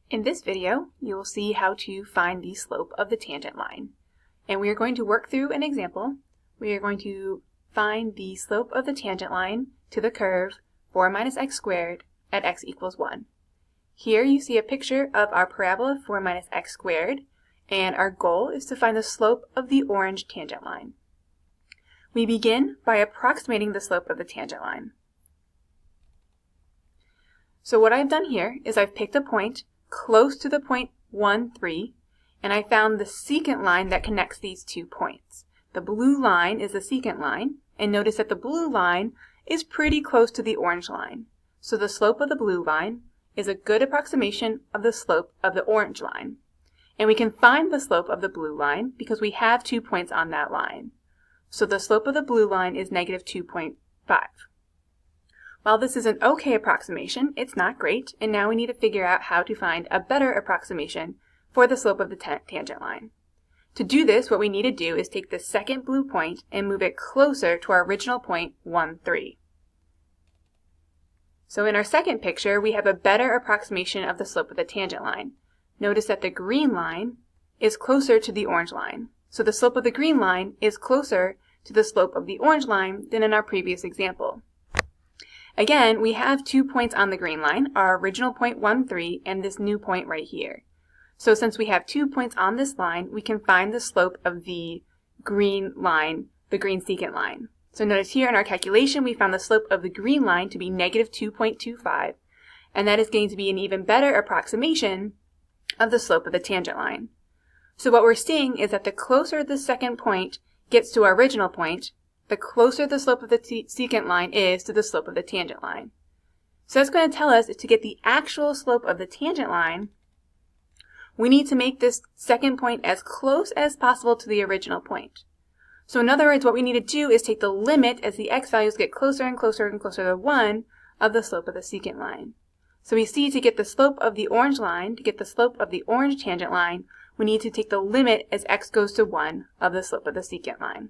In this video, you will see how to find the slope of the tangent line. And we are going to work through an example. We are going to find the slope of the tangent line to the curve 4 minus x squared at x equals 1. Here you see a picture of our parabola 4 minus x squared, and our goal is to find the slope of the orange tangent line. We begin by approximating the slope of the tangent line. So what I've done here is I've picked a point close to the point 1, 3, and I found the secant line that connects these 2 points. The blue line is the secant line, and notice that the blue line is pretty close to the orange line. So the slope of the blue line is a good approximation of the slope of the orange line. And we can find the slope of the blue line because we have 2 points on that line. So the slope of the blue line is negative 2.5. While this is an okay approximation, it's not great, and now we need to figure out how to find a better approximation for the slope of the tangent line. To do this, what we need to do is take the second blue point and move it closer to our original point 1, 3. So in our second picture, we have a better approximation of the slope of the tangent line. Notice that the green line is closer to the orange line. So the slope of the green line is closer to the slope of the orange line than in our previous example. Again, we have 2 points on the green line, our original point 1, 3, and this new point right here. So since we have 2 points on this line, we can find the slope of the green line, the green secant line. So notice here in our calculation, we found the slope of the green line to be negative 2.25, and that is going to be an even better approximation of the slope of the tangent line. So what we're seeing is that the closer the second point gets to our original point, the closer the slope of the secant line is to the slope of the tangent line. So that's going to tell us that to get the actual slope of the tangent line, we need to make this second point as close as possible to the original point. So in other words, what we need to do is take the limit as the x values get closer and closer and closer to 1 of the slope of the secant line. So we see to get the slope of the orange line, to get the slope of the orange tangent line, we need to take the limit as x goes to 1 of the slope of the secant line.